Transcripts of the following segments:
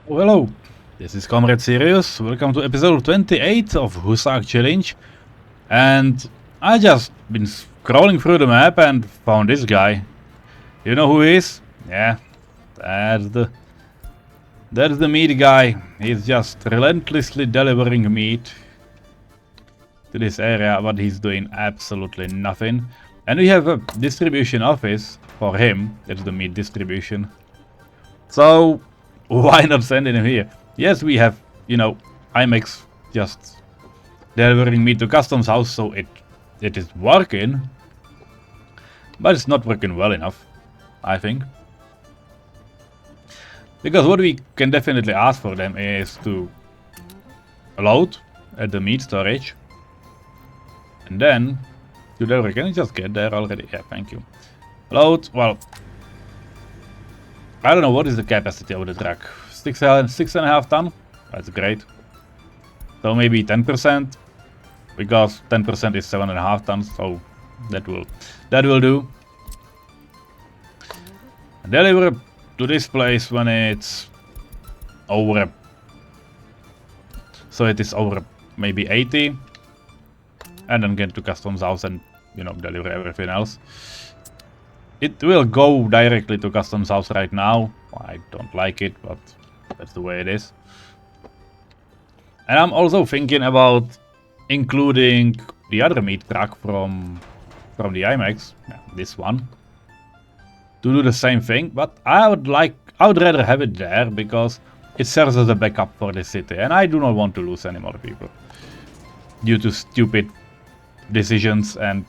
Oh, hello, this is comrade-Sirius. Welcome to episode 28 of HUSÁK Challenge. And I just been scrolling through the map and found this guy. You know who he is? Yeah, that's the meat guy. He's just relentlessly delivering meat to this area, but he's doing absolutely nothing. And we have a distribution office for him. That's the meat distribution. So why not send him here? Yes, we have, IMAX just delivering meat to customs house, so it is working. But it's not working well enough, I think. Because what we can definitely ask for them is to load at the meat storage. And then to deliver. Can you just get there already? Yeah, thank you. Load, well, I don't know what is the capacity of the truck. 6.5 ton? That's great. So maybe 10%, because 10% is 7.5 tons, so that will do. Deliver to this place when it's over. So it is over maybe 80, and then get to customs house and deliver everything else. It will go directly to customs house right now. I don't like it, but that's the way it is. And I'm also thinking about including the other meat truck from the IMAX, this one, to do the same thing. But I would rather have it there because it serves as a backup for the city, and I do not want to lose any more people due to stupid decisions and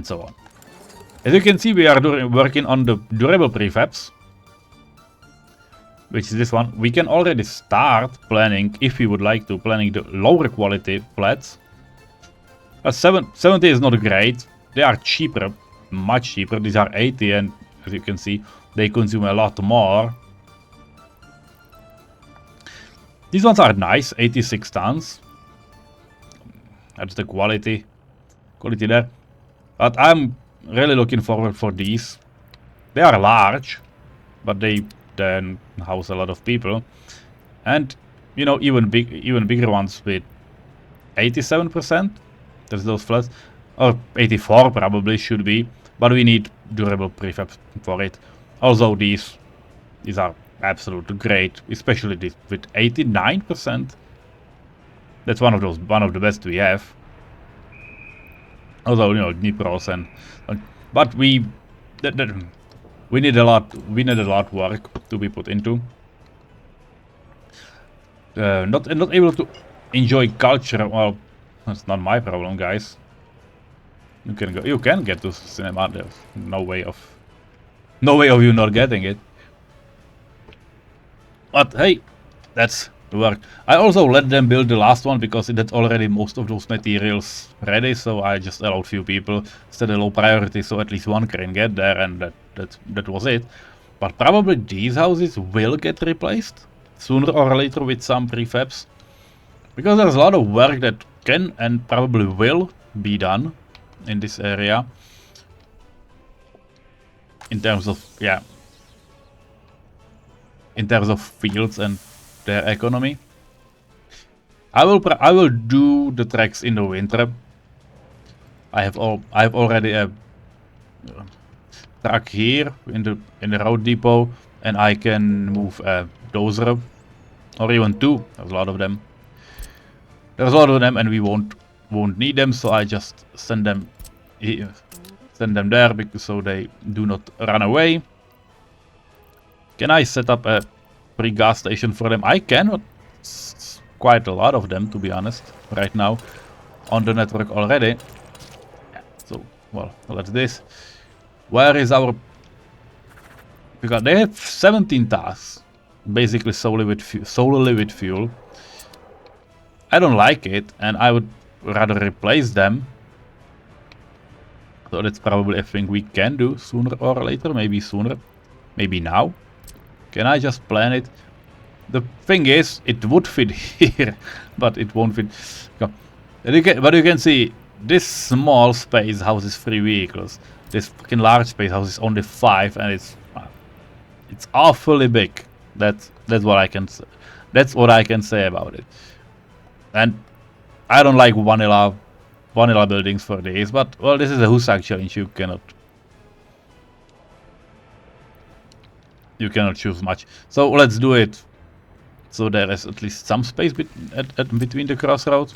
so on. As you can see, we are working on the durable prefabs, which is this one. We can already start planning, if we would like to, planning the lower quality flats. 70 is not great. They are cheaper, much cheaper. These are 80, and as you can see, they consume a lot more. These ones are nice, 86 tons. That's the quality there. But I'm really looking forward for these. They are large, but they then house a lot of people, and even bigger ones with 87%. That's those flats, or 84 probably should be. But we need durable prefabs for it. Also, these are absolutely great, especially this with 89%. That's one of the best we have. Also, Dnipros but we need a lot work to be put into. Not able to enjoy culture. Well, that's not my problem, guys. You can get to cinema. There's no way of you not getting it. But hey, that's the work. I also let them build the last one because it had already most of those materials ready, so I just allowed few people, set a low priority so at least one can get there, and that was it. But probably these houses will get replaced sooner or later with some prefabs, because there's a lot of work that can and probably will be done in this area in terms of fields and their economy. I will do the tracks in the winter. I have already a truck here in the road depot, and I can move a dozer or even two. There's a lot of them. And we won't need them, so I just send them there so they do not run away. Can I set up a pre-gas station for them? I can, but it's quite a lot of them, to be honest, right now on the network already. So, well, that's this. Where is our... Because they have 17 tasks, basically solely with fuel. I don't like it, and I would rather replace them. So that's probably a thing we can do sooner or later, maybe sooner, maybe now. Can I just plan it? The thing is, it would fit here, but it won't fit. But you can see, this small space houses 3 vehicles. This fucking large space houses only 5, and it's awfully big. That's what I can say. That's what I can say about it. And I don't like vanilla buildings for this, but well, this is a HUSÁK challenge. You cannot choose much. So let's do it. So there is at least some space between the crossroads.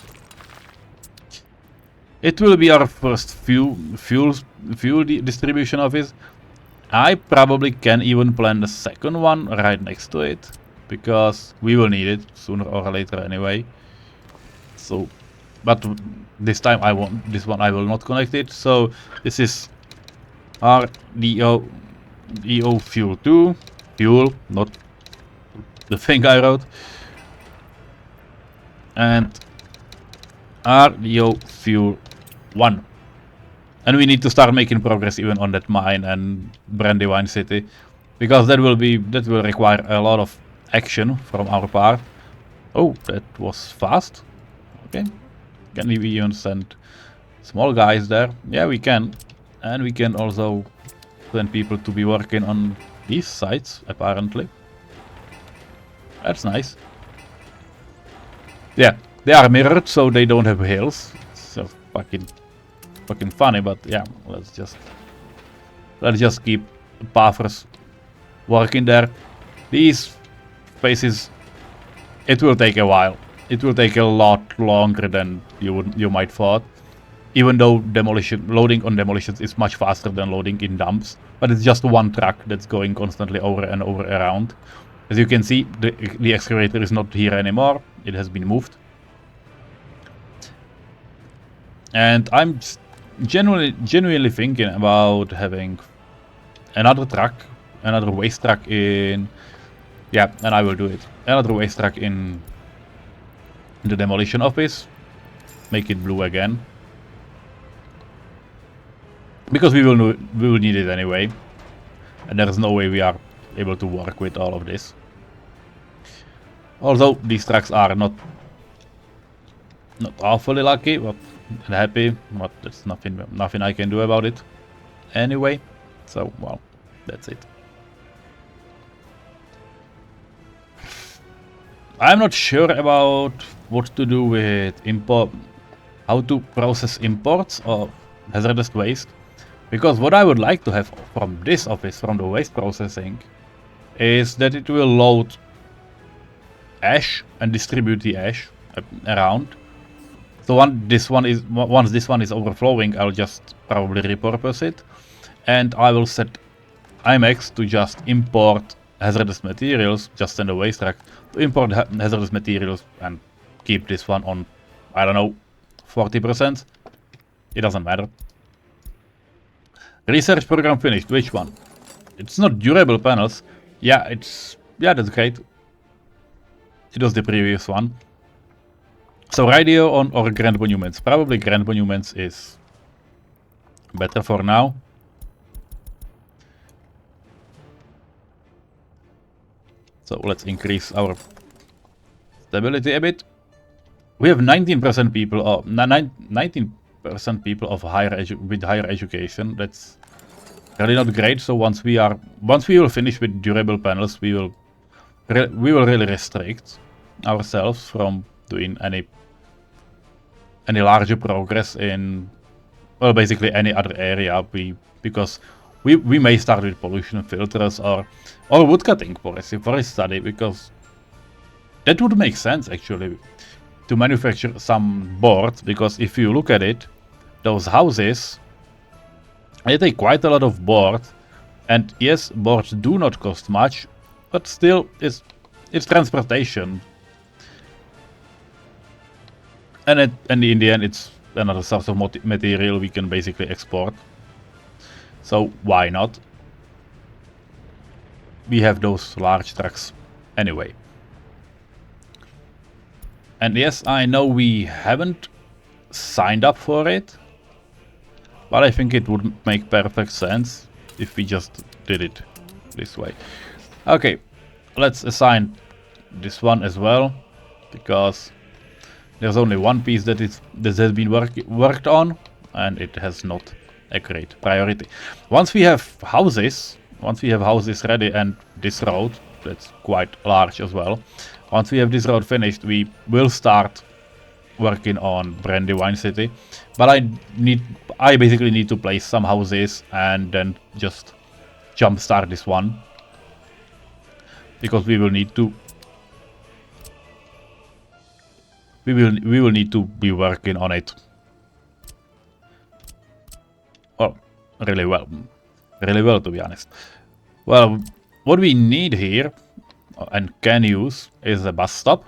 It will be our first fuel distribution office. I probably can even plan the second one right next to it, because we will need it sooner or later anyway. So, but this time I won't. This one I will not connect it. So this is our DO fuel 2 fuel, not the thing I wrote, and our DO fuel 1. And we need to start making progress even on that mine and Brandywine City, because that will require a lot of action from our part. Oh, that was fast. Okay, can we even send small guys there? Yeah, we can. And we can also send people to be working on these sites, apparently. That's nice. Yeah, they are mirrored, so they don't have hills. So fucking funny, but yeah, let's just keep pathers working there. These spaces, it will take a while. It will take a lot longer than you might thought. Even though loading on demolitions is much faster than loading in dumps, but it's just one truck that's going constantly over and over around. As you can see, the excavator is not here anymore. It has been moved. And I'm genuinely thinking about having another truck, another waste truck in... Yeah, and I will do it. Another waste truck in the demolition office. Make it blue again. Because we will need it anyway. And there is no way we are able to work with all of this. Although these trucks are not awfully lucky, but and happy, but there's nothing I can do about it anyway. So well, that's it. I'm not sure about what to do with how to process imports of hazardous waste, because what I would like to have from this office, from the waste processing, is that it will load ash and distribute the ash around. So once this one is overflowing, I'll just probably repurpose it, and I will set IMAX to just import hazardous materials, just send a waste truck to import hazardous materials and keep this one on, I don't know, 40%. It doesn't matter. Research program finished. Which one? It's not durable panels. Yeah, that's great. It was the previous one. So radio or Grand Monuments. Probably Grand Monuments is better for now. So let's increase our stability a bit. We have 19% people, or 19% people of with higher education. That's really not great. So once we will finish with durable panels, we will really restrict ourselves from doing any larger progress in, well, basically any other area. Because we may start with pollution filters or woodcutting for a study, because that would make sense actually to manufacture some boards, because if you look at it, those houses, they take quite a lot of board, and yes, boards do not cost much, but still it's transportation. And in the end, it's another source of material we can basically export. So why not? We have those large trucks anyway. And yes, I know we haven't signed up for it, but I think it would make perfect sense if we just did it this way. Okay, let's assign this one as well, because there's only one piece that has been worked on, and it has not a great priority. Once we have houses ready and this road that's quite large as well. Once we have this road finished, we will start working on Brandywine City. But I basically need to place some houses and then just jumpstart this one. Because we will need to we will need to be working on it. Well, really well to be honest. Well, what we need here and can use is a bus stop.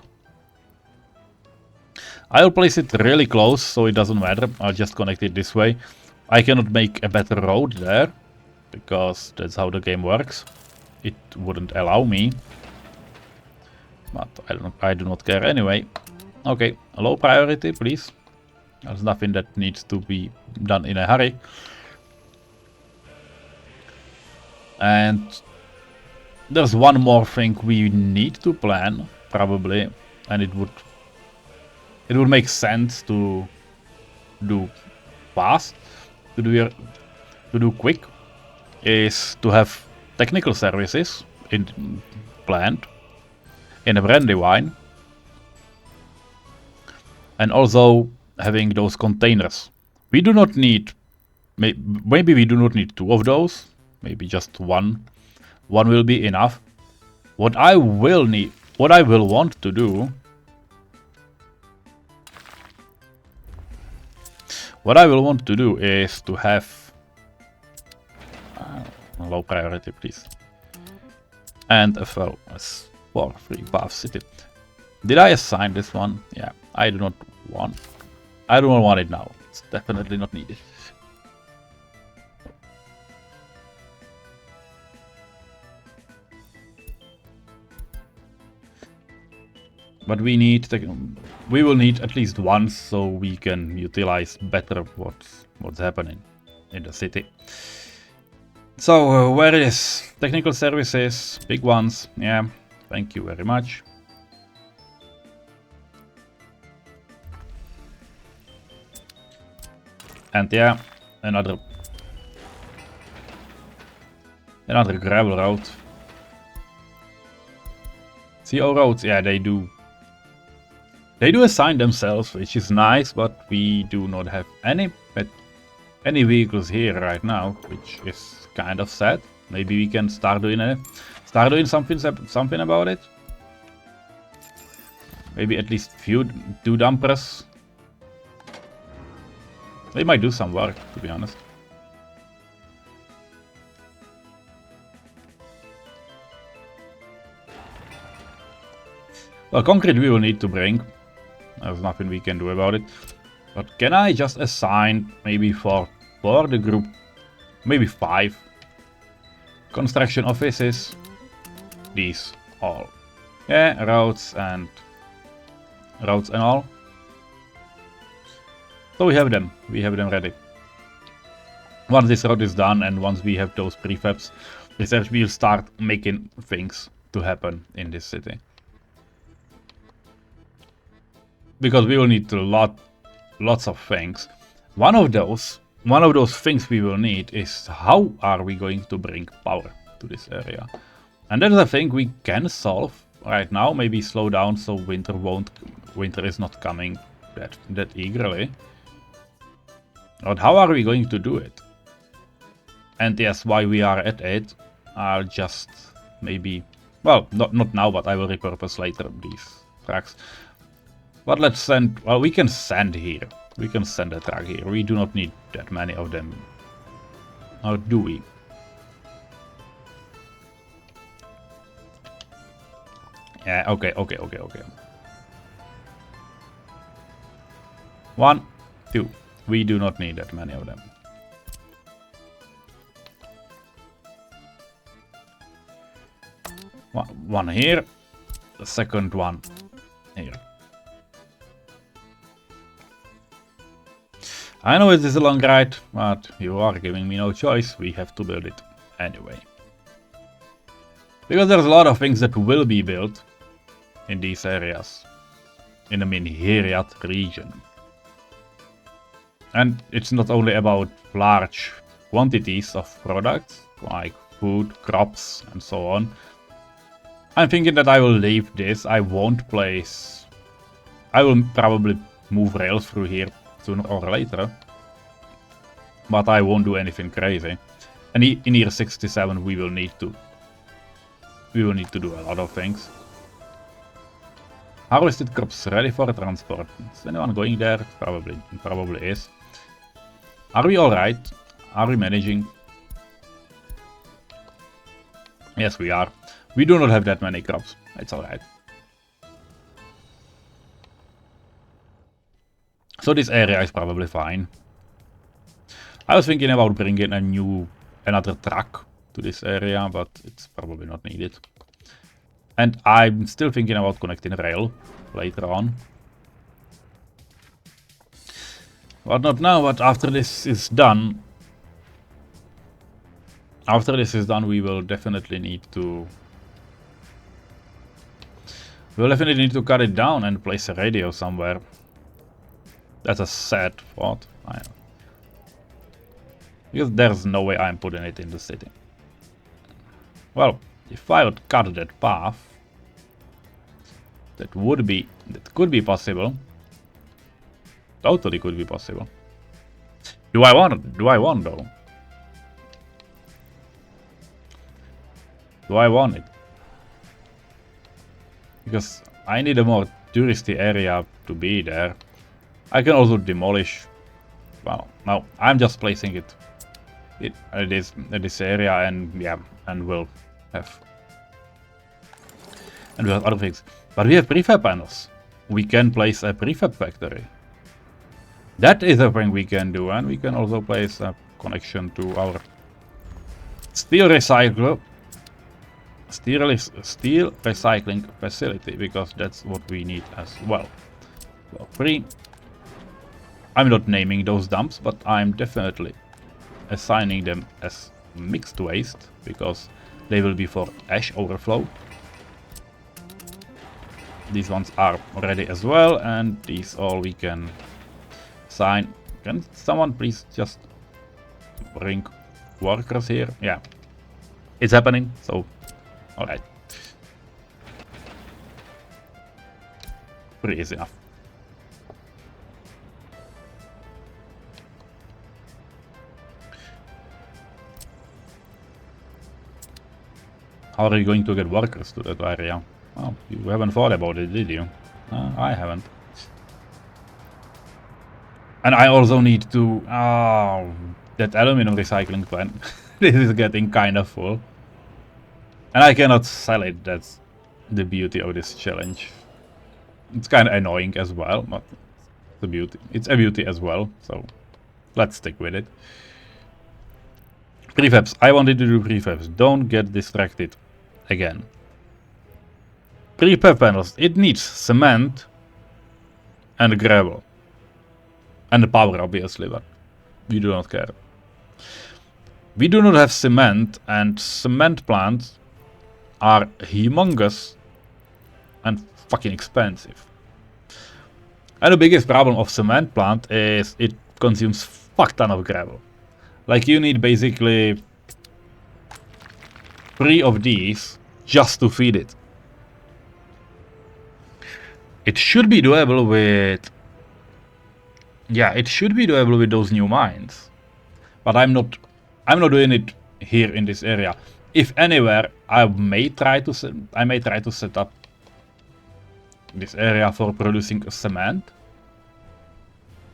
I'll place it really close so it doesn't matter. I'll just connect it this way. I cannot make a better road there because that's how the game works. It wouldn't allow me. But I do not care anyway. Okay, low priority, please. There's nothing that needs to be done in a hurry. And there's one more thing we need to plan, probably, and it would make sense to do fast, to do quick, is to have technical services planned in a Brandywine. And also having those containers. We do not need, maybe we do not need 2 of those, maybe just 1. 1 will be enough. What I will want to do, is to have low priority, please, and as well as for PREFAB city. Did I assign this one? Yeah, I do not want it now. It's definitely not needed. But we will need at least one so we can utilize better what's happening in the city. So where is technical services? Big ones. Yeah, thank you very much. And yeah, another gravel road. CO roads, yeah, they do assign themselves, which is nice, but we do not have any vehicles here right now, which is kind of sad. Maybe we can start doing something about it. Maybe at least 2 dumpers. They might do some work, to be honest. Well, concrete we will need to bring. There's nothing we can do about it. But can I just assign maybe for the group, maybe 5 construction offices? These all. Yeah, roads and all. So we have them ready. Once this road is done and once we have those prefabs, research will start making things to happen in this city. Because we will need lots of things. One of those things we will need is how are we going to bring power to this area? And that is a thing we can solve right now. Maybe slow down so winter is not coming that eagerly. But how are we going to do it? And yes, while we are at it, I'll just maybe, well, not now, but I will repurpose later these tracks. But let's send, well, we can send here. We can send a truck here. We do not need that many of them. Or do we? Yeah, okay. 1, 2. We do not need that many of them. One here. The second one here. I know it is a long ride, but you are giving me no choice. We have to build it anyway. Because there's a lot of things that will be built in these areas. In the Minheriat region. And it's not only about large quantities of products, like food, crops, and so on. I'm thinking that I will leave this. I won't place... I will probably move rails through here sooner or later. But I won't do anything crazy. And in year 67 we will need to do a lot of things. Harvested crops ready for transport. Is anyone going there? Probably is. Are we alright? Are we managing? Yes, we are. We do not have that many crops. It's alright. So this area is probably fine. I was thinking about bringing another truck to this area, but it's probably not needed. And I'm still thinking about connecting rail later on. But not now, but after this is done. After this is done, we will definitely need to... We'll definitely need to cut it down and place a radio somewhere. That's a sad thought. I know. Because there's no way I'm putting it in the city. Well, if I would cut that path, that could be possible. Totally could be possible. Do I want though? Do I want it? Because I need a more touristy area to be there. I can also demolish. Well, no, I'm just placing it at this area, and yeah, and we'll have other things. But we have prefab panels. We can place a prefab factory. That is a thing we can do, and we can also place a connection to our steel recycling facility, because that's what we need as well. So I'm not naming those dumps, but I'm definitely assigning them as mixed waste, because they will be for ash overflow. These ones are ready as well, and these all we can assign. Can someone please just bring workers here? Yeah, it's happening, so alright. Pretty easy enough. How are you going to get workers to that area? Oh, you haven't thought about it, did you? I haven't. And I also need to... Oh, that aluminum recycling plant. This is getting kind of full. And I cannot sell it, that's the beauty of this challenge. It's kind of annoying as well, but it's a beauty. It's a beauty as well, so let's stick with it. Prefabs. I wanted to do prefabs. Don't get distracted again. Prefab panels. It needs cement and gravel. And the power, obviously, but we do not care. We do not have cement, and cement plants are humongous and fucking expensive. And the biggest problem of cement plant is it consumes fuck ton of gravel. Like, you need basically 3 of these just to feed it. It should be doable with... Yeah, it should be doable with those new mines. But I'm not doing it here in this area. If anywhere, I may try to set up this area for producing cement.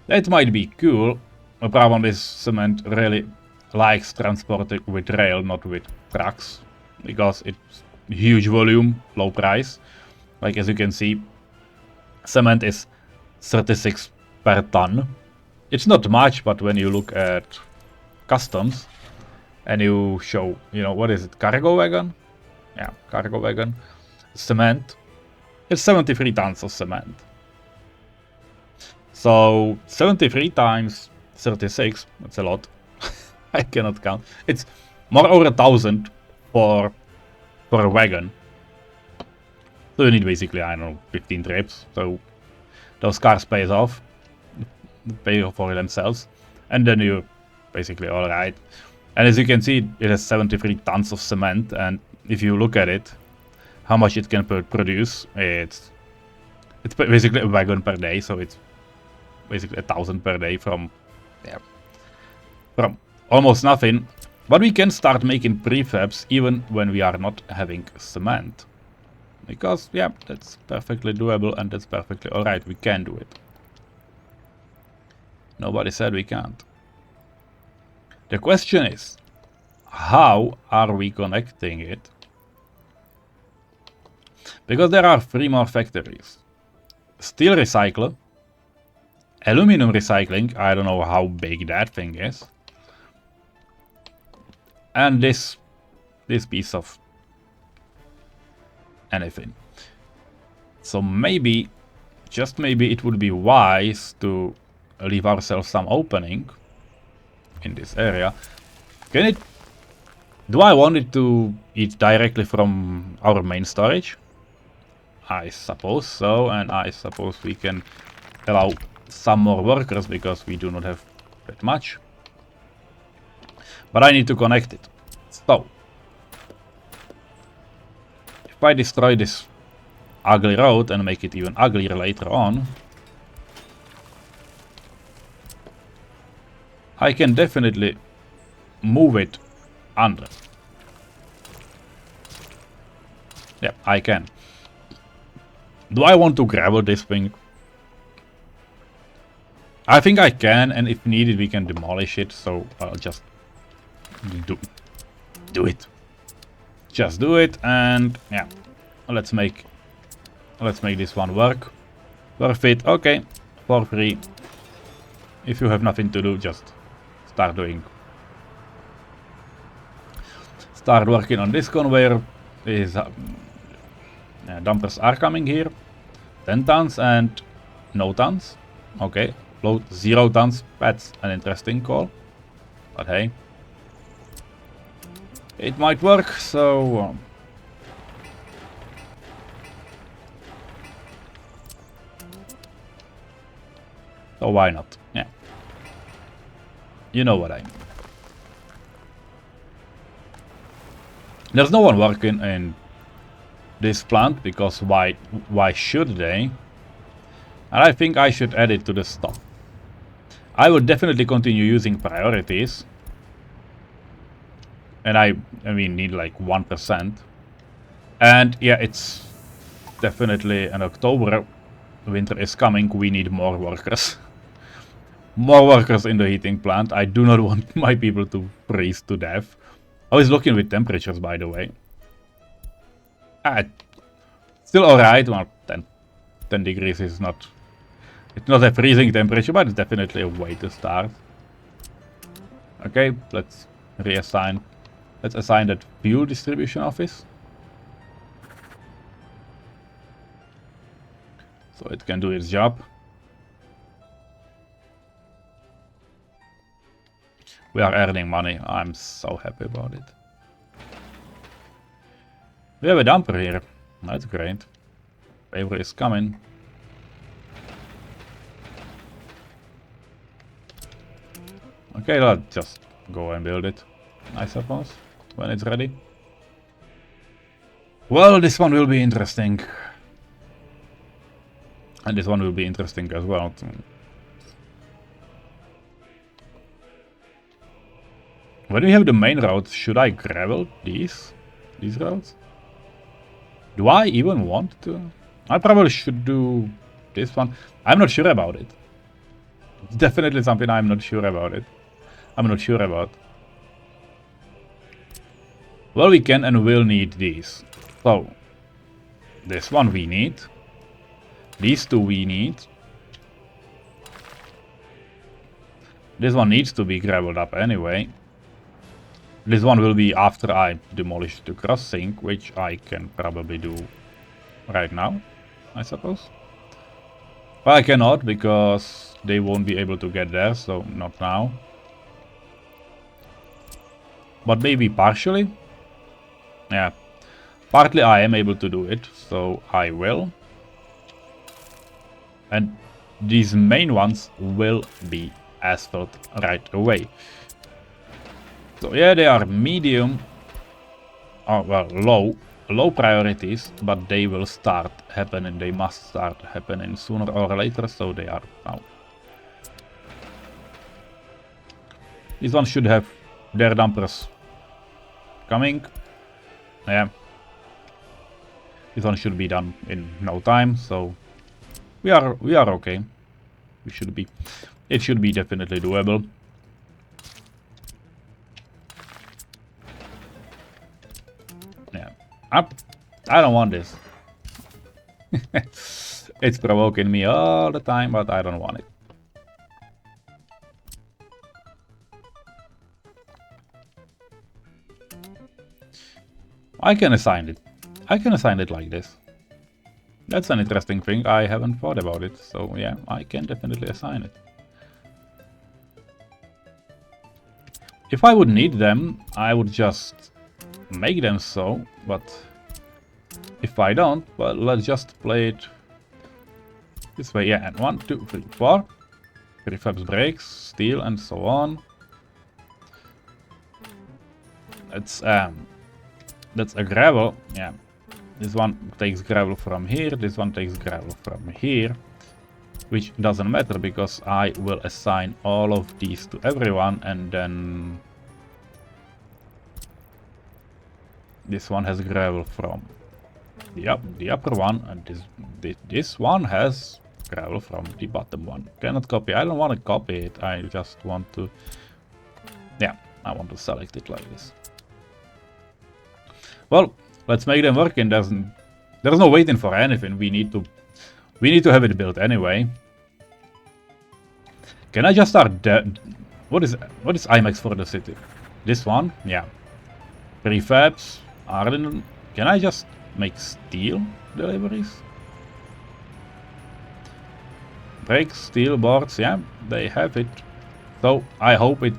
That might be cool. The problem is cement really likes transporting with rail, not with trucks, because it's huge volume, low price. Like, as you can see, cement is 36 per ton. It's not much, but when you look at customs and you show, you know, what is it, cargo wagon? Yeah, cargo wagon. Cement. It's 73 tons of cement. So 73 times 36, that's a lot. I cannot count. It's more over 1,000 for a wagon. So you need basically, I don't know, 15 trips. So those cars pays off. Pay for themselves. And then you're basically alright. And as you can see, it has 73 tons of cement. And if you look at it, how much it can produce. It's basically a wagon per day, so it's basically 1,000 per day from almost nothing. But we can start making prefabs even when we are not having cement. Because, yeah, that's perfectly doable and that's perfectly alright. We can do it. Nobody said we can't. The question is, how are we connecting it? Because there are 3 more factories. Steel recycler, aluminum recycling, I don't know how big that thing is. And this piece of anything. So maybe, just maybe, it would be wise to leave ourselves some opening in this area. Do I want it to eat directly from our main storage? I suppose so, and I suppose we can allow some more workers because we do not have that much. But I need to connect it. So, if I destroy this ugly road and make it even uglier later on, I can definitely move it under. Yeah, I can. Do I want to gravel this thing? I think I can, and if needed we can demolish it, so I'll just do it. Just do it, and yeah, let's make this one work. Worth it. Okay, for free. If you have nothing to do, just start working on this conveyor. Dumpers are coming here. 10 tons and no tons. Okay, load 0 tons. That's an interesting call. But hey, it might work, so so why not? Yeah. You know what I mean. There's no one working in this plant because why should they? And I think I should add it to the stock. I would definitely continue using priorities. And I mean need like 1%. And yeah, it's definitely in October. Winter is coming, we need more workers. More workers in the heating plant. I do not want my people to freeze to death. I was looking with temperatures, by the way. Still alright. Well, 10 degrees is not... It's not a freezing temperature, but it's definitely a way to start. Okay, let's reassign. Let's assign that fuel distribution office. So it can do its job. We are earning money. I'm so happy about it. We have a dumper here. That's great. Paper is coming. Okay, let's just go and build it, I suppose, when it's ready. Well, this one will be interesting. And this one will be interesting as well. When we have the main roads, should I gravel these roads? Do I even want to? I probably should do this one. I'm not sure about it. It's definitely something I'm not sure about it. I'm not sure about. Well, we can and will need these. So, this one we need. These two we need. This one needs to be gravelled up anyway. This one will be after I demolish the crossing, which I can probably do right now, I suppose. But I cannot because they won't be able to get there, so not now. But maybe partially. Yeah, partly I am able to do it, so I will. And these main ones will be asphalt right away. So yeah, they are medium. Oh, well, low. low priorities, but they will start happening. They must start happening sooner or later, so they are now. These ones should have their dumpers coming. Yeah. This one should be done in no time, so we are okay. We should be. It should be definitely doable. Yeah. I don't want this. It's provoking me all the time, but I don't want it. I can assign it. I can assign it like this. That's an interesting thing. I haven't thought about it. So yeah, I can definitely assign it. If I would need them, I would just make them so, but if I don't, well, let's just play it this way. Yeah, and 1, 2, 3, 4. Prefabs breaks, steel, and so on. That's a gravel. Yeah, this one takes gravel from here. This one takes gravel from here, which doesn't matter because I will assign all of these to everyone, and then this one has gravel from the upper one, and this one has gravel from the bottom one. Cannot copy. I don't want to copy it. I just want to, yeah, I want to select it like this. Well, let's make them work, and there's no waiting for anything. We need to have it built anyway. Can I just start what is IMAX for the city? This one? Yeah. Prefabs. Can I just make steel deliveries? Brakes, steel boards, yeah, they have it. So I hope it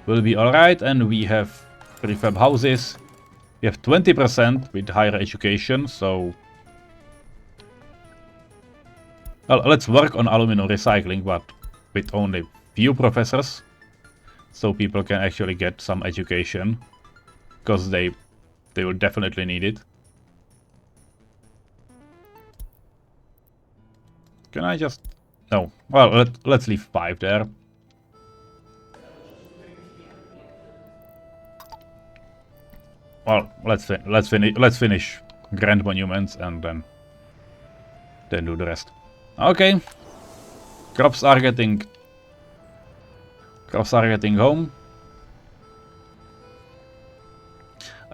will be alright, and we have prefab houses. We have 20% with higher education, so well, let's work on aluminum recycling, but with only few professors, so people can actually get some education, because they will definitely need it. Can I just... No. Well, let's leave 5 there. Well, let's finish Grand Monuments and then do the rest. Okay. Crops are getting home.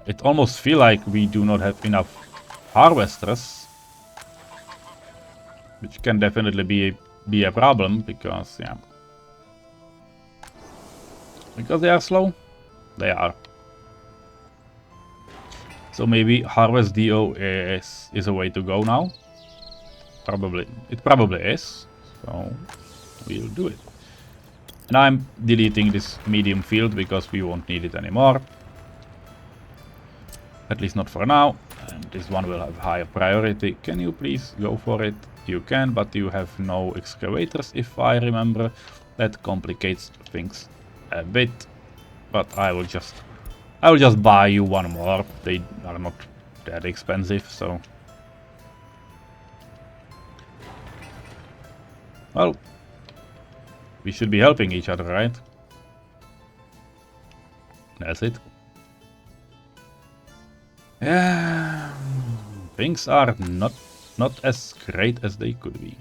It almost feels like we do not have enough harvesters, which can definitely be a problem because, yeah, because they are slow. They are. So maybe harvest DO is a way to go now. It probably is. So we'll do it. And I'm deleting this medium field because we won't need it anymore. At least not for now. And this one will have higher priority. Can you please go for it? You can, but you have no excavators, if I remember. That complicates things a bit. But I will just buy you one more. They are not that expensive, so. Well, we should be helping each other, right? That's it. Yeah, things are not as great as they could be.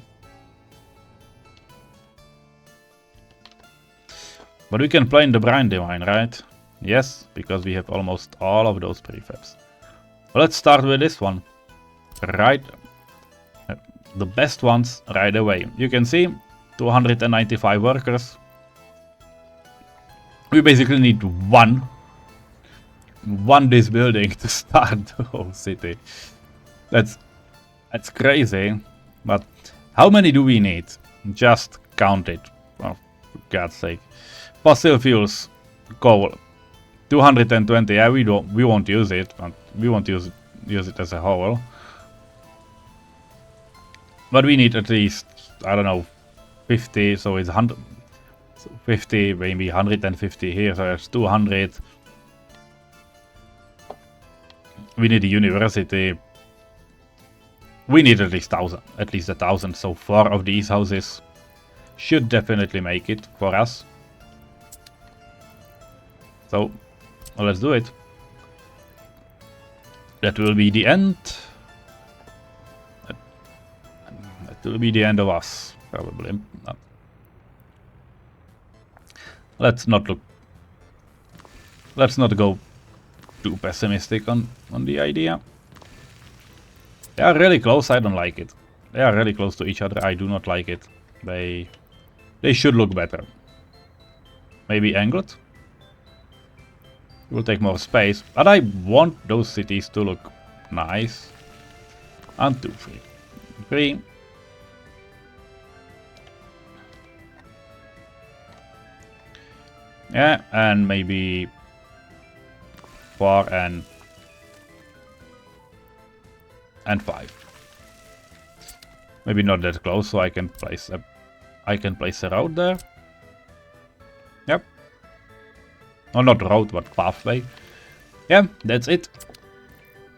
But we can play in the Brandywine, right? Yes, because we have almost all of those prefabs. Well, let's start with this one. Right. The best ones right away. You can see 295 workers. We basically need one this building to start the whole city. That's crazy. But how many do we need? Just count it. Oh, for God's sake. Fossil fuels, coal, 220. Yeah, we won't use it, but we won't use it as a whole. But we need at least, I don't know, 50. So it's 100, 50, maybe 150 here. So there's 200. We need a university. We need at least 1,000, at least 1,000. So 4 of these houses should definitely make it for us. So well, let's do it. That will be the end. That will be the end of us, probably. No. Let's not look. Let's not go too pessimistic on the idea. They are really close. I don't like it. They are really close to each other. I do not like it. They should look better. Maybe angled. It will take more space, but I want those cities to look nice. 1, 2, 3. 3. Yeah, and maybe 4 and 5. Maybe not that close, so I can place a road there. Yep. Oh, not road, but pathway. Yeah, that's it.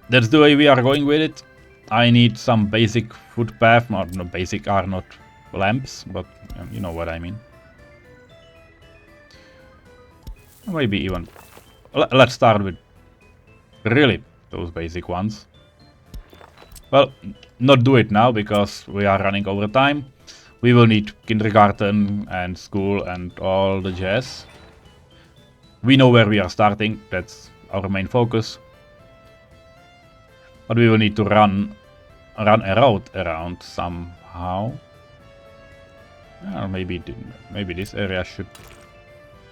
That's the way we are going with it. I need some basic footpath. No, basic are not lamps, but you know what I mean. Maybe even. Let's start with really those basic ones. Well, not do it now because we are running over time. We will need kindergarten and school and all the jazz. We know where we are starting. That's our main focus. But we will need to run a road around somehow. Maybe this area should.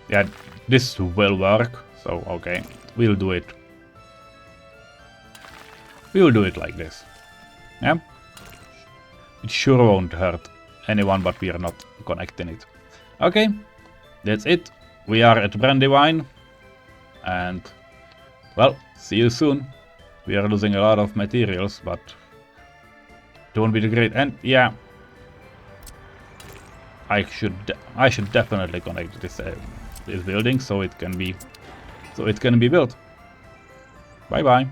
Yeah, this will work. So okay, we'll do it. We will do it like this. Yeah. It sure won't hurt anyone, but we are not connecting it. Okay, that's it. We are at Brandywine, and well, see you soon. We are losing a lot of materials, but it won't be the great end. Yeah, I should definitely connect this building so it can be built. Bye bye.